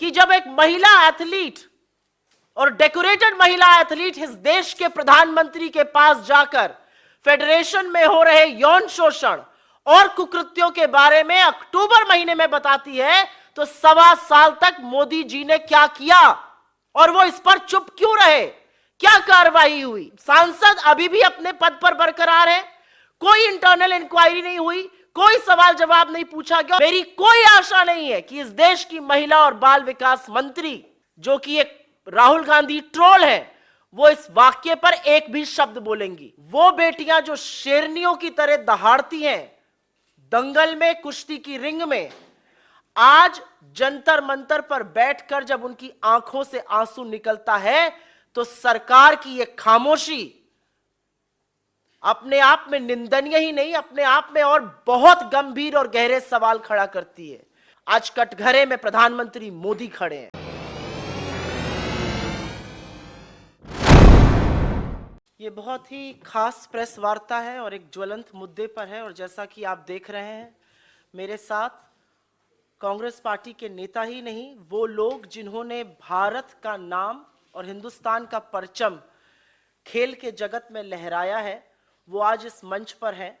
कि जब एक महिला एथलीट और डेकोरेटेड महिला एथलीट इस देश के प्रधानमंत्री के पास जाकर फेडरेशन में हो रहे यौन शोषण और कुकृत्यों के बारे में अक्टूबर महीने में बताती है, तो 1.25 साल तक मोदी जी ने क्या किया और वो इस पर चुप क्यों रहे? क्या कार्रवाई हुई? सांसद अभी भी अपने पद पर बरकरार है, कोई इंटरनल इंक्वायरी नहीं हुई, कोई सवाल जवाब नहीं पूछा गया। मेरी कोई आशा नहीं है कि इस देश की महिला और बाल विकास मंत्री, जो कि एक राहुल गांधी ट्रोल है, वो इस वाक्य पर एक भी शब्द बोलेंगी। वो बेटियां जो शेरनियों की तरह दहाड़ती हैं दंगल में, कुश्ती की रिंग में, आज जंतर मंतर पर बैठकर जब उनकी आंखों से आंसू निकलता है, तो सरकार की यह खामोशी अपने आप में निंदनीय ही नहीं, अपने आप में और बहुत गंभीर और गहरे सवाल खड़ा करती है। आज कटघरे में प्रधानमंत्री मोदी खड़े हैं। ये बहुत ही खास प्रेस वार्ता है और एक ज्वलंत मुद्दे पर है, और जैसा कि आप देख रहे हैं मेरे साथ कांग्रेस पार्टी के नेता ही नहीं, वो लोग जिन्होंने भारत का नाम और हिंदुस्तान का परचम खेल के जगत में लहराया है, वो आज इस मंच पर हैं।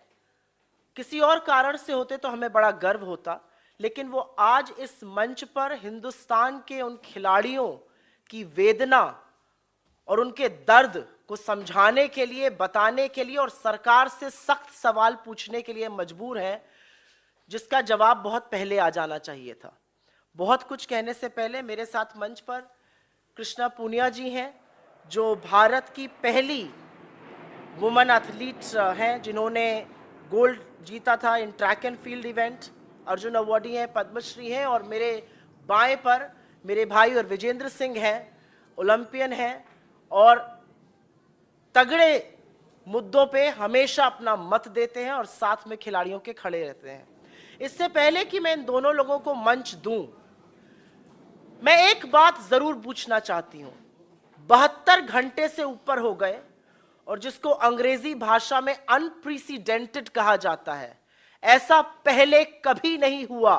किसी और कारण से होते तो हमें बड़ा गर्व होता, लेकिन वो आज इस मंच पर हिंदुस्तान के उन खिलाड़ियों की वेदना और उनके दर्द को समझाने के लिए, बताने के लिए और सरकार से सख्त सवाल पूछने के लिए मजबूर हैं, जिसका जवाब बहुत पहले आ जाना चाहिए था। बहुत कुछ कहने से पहले मेरे साथ मंच पर कृष्णा पूनिया जी हैं, जो भारत की पहली वुमेन एथलीट हैं, जिन्होंने गोल्ड जीता था in track and field event, Arjun awardee हैं, पद्मश्री हैं। और मेरे बाएं पर मेरे भाई और विजेंद्र सिंह हैं, ओलंपियन हैं और तगड़े मुद्दों पे हमेशा अपना मत देते हैं और साथ में खिलाड़ियों के खड़े रहते हैं। इससे पहले कि मैं इन दोनों लोगों को मंच दूं, मैं एक बात जरूर पूछना चाहती हूं। 72 घंटे से ऊपर हो गए और जिसको अंग्रेजी भाषा में अनप्रेसिडेंटेड कहा जाता है, ऐसा पहले कभी नहीं हुआ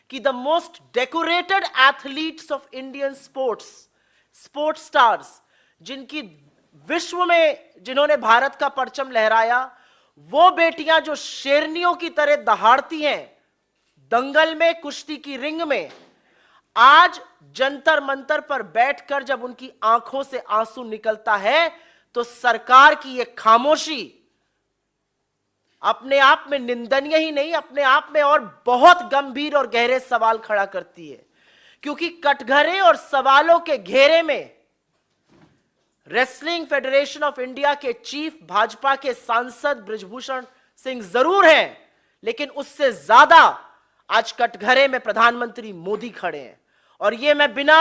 कि the most decorated athletes of Indian sports stars, जिनकी विश्व में जिन्होंने भारत का परचम लहराया, वो बेटियां जो शेरनियों की तरह दहाड़ती हैं दंगल में, कुश्ती की रिंग में, आज जंतर मंतर पर बैठकर जब उनकी आंखों से आंसू निकलता है, तो सरकार की यह खामोशी अपने आप में निंदनीय ही नहीं, अपने आप में और बहुत गंभीर और गहरे सवाल खड़ा करती है। क्योंकि कटघरे और सवालों के घेरे में रेसलिंग फेडरेशन ऑफ इंडिया के चीफ, भाजपा के सांसद बृजभूषण सिंह जरूर हैं, लेकिन उससे ज्यादा आज कटघरे में प्रधानमंत्री मोदी खड़े हैं। और ये मैं बिना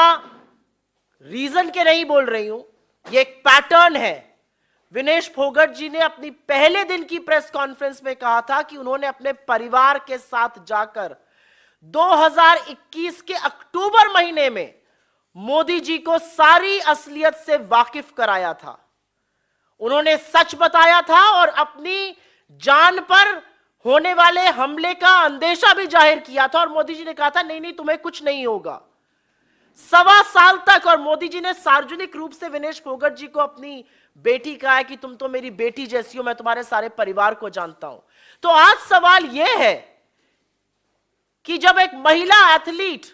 रीजन के नहीं बोल रही हूं, ये एक पैटर्न है। विनेश फोगट जी ने अपनी पहले दिन की प्रेस कॉन्फ्रेंस में कहा था कि उन्होंने अपने परिवार के साथ जाकर 2021 के अक्टूबर महीने में मोदी जी को सारी असलियत से वाकिफ कराया था। उन्होंने सच बताया था और अपनी जान पर होने वाले हमले का अंदेशा भी जाहिर किया था, और मोदी जी ने कहा था नहीं नहीं तुम्हें कुछ नहीं होगा। 1.25 साल तक, और मोदी जी ने सार्वजनिक रूप से विनेश फोगट जी को अपनी बेटी कहा है कि तुम तो मेरी बेटी जैसी हो, मैं तुम्हारे सारे परिवार को जानता हूं। तो आज सवाल यह है कि जब एक महिला एथलीट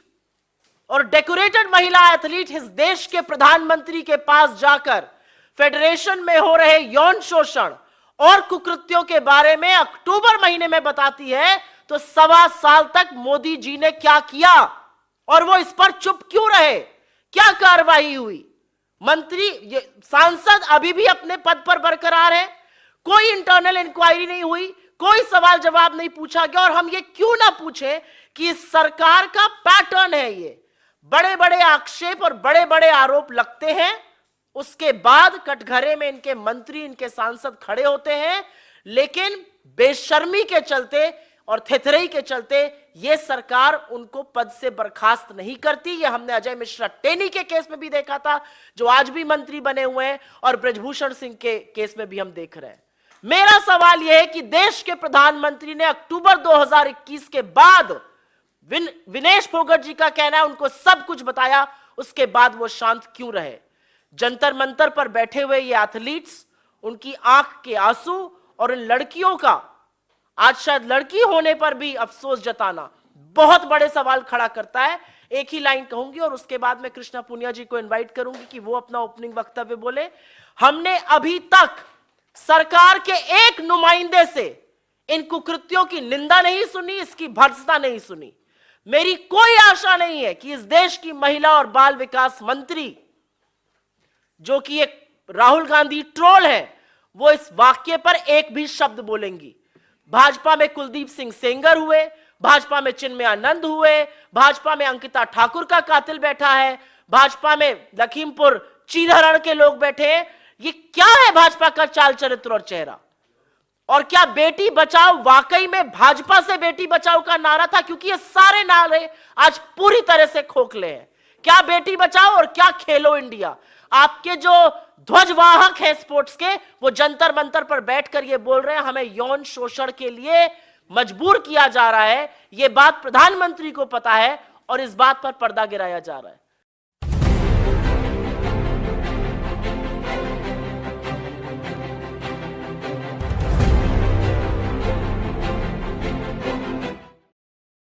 और डेकोरेटेड महिला एथलीट इस देश के प्रधानमंत्री के पास जाकर फेडरेशन में हो रहे यौन शोषण और कुकृत्यों के बारे में अक्टूबर महीने में बताती है, तो 1.25 साल तक मोदी जी ने क्या किया और वो इस पर चुप क्यों रहे? क्या कार्रवाई हुई? सांसद अभी भी अपने पद पर बरकरार है, कोई इंटरनल इंक्वायरी नहीं हुई, कोई सवाल जवाब नहीं पूछा गया। और हम ये क्यों ना पूछें कि इस सरकार का पैटर्न है, ये बड़े बड़े आक्षेप और बड़े बड़े आरोप लगते हैं, उसके बाद कटघरे में इनके मंत्री, इनके सांसद खड़े होते हैं, लेकिन बेशर्मी के चलते और थेथरई के चलते यह सरकार उनको पद से बर्खास्त नहीं करती। यह हमने अजय मिश्रा टेनी के केस में भी देखा था, जो आज भी मंत्री बने हुए हैं, और बृजभूषण सिंह के केस में भी हम देख रहे हैं। मेरा सवाल यह है कि देश के प्रधानमंत्री ने अक्टूबर 2021 के बाद विनेश फोगट जी का कहना है उनको सब कुछ बताया, उसके बाद वो शांत क्यों रहे। जंतर मंतर पर बैठे हुए ये एथलीट्स, उनकी आंख के आंसू और इन लड़कियों का आज शायद लड़की होने पर भी अफसोस जताना बहुत बड़े सवाल खड़ा करता है। एक ही लाइन कहूंगी और उसके बाद मैं कृष्णा पुनिया जी को इनवाइट करूंगी कि वो अपना ओपनिंग वक्तव्य बोले। हमने अभी तक सरकार के एक नुमाइंदे से इन कुकृत्यों की निंदा नहीं सुनी, इसकी भर्त्सना नहीं सुनी। मेरी कोई आशा नहीं है कि इस देश की महिला और बाल विकास मंत्री, जो कि एक राहुल गांधी ट्रोल है, वो इस वाक्य पर एक भी शब्द बोलेंगी। भाजपा में कुलदीप सिंह सेंगर हुए, भाजपा में चिन्मयानंद हुए, भाजपा में अंकिता ठाकुर का कातिल बैठा है, भाजपा में लखीमपुर चीरहरण के लोग बैठे हैं। ये क्या है भाजपा का चाल चरित्र और चेहरा? और क्या बेटी बचाओ वाकई में भाजपा से बेटी बचाओ का नारा था? क्योंकि ये सारे नारे आज पूरी तरह से खोखले हैं। क्या बेटी बचाओ और क्या खेलो इंडिया? आपके जो ध्वजवाहक हैं स्पोर्ट्स के, वो जंतर मंतर पर बैठकर ये बोल रहे हैं हमें यौन शोषण के लिए मजबूर किया जा रहा है। ये बात प्रधानमंत्री को पता है और इस बात पर पर्दा गिराया जा रहा है।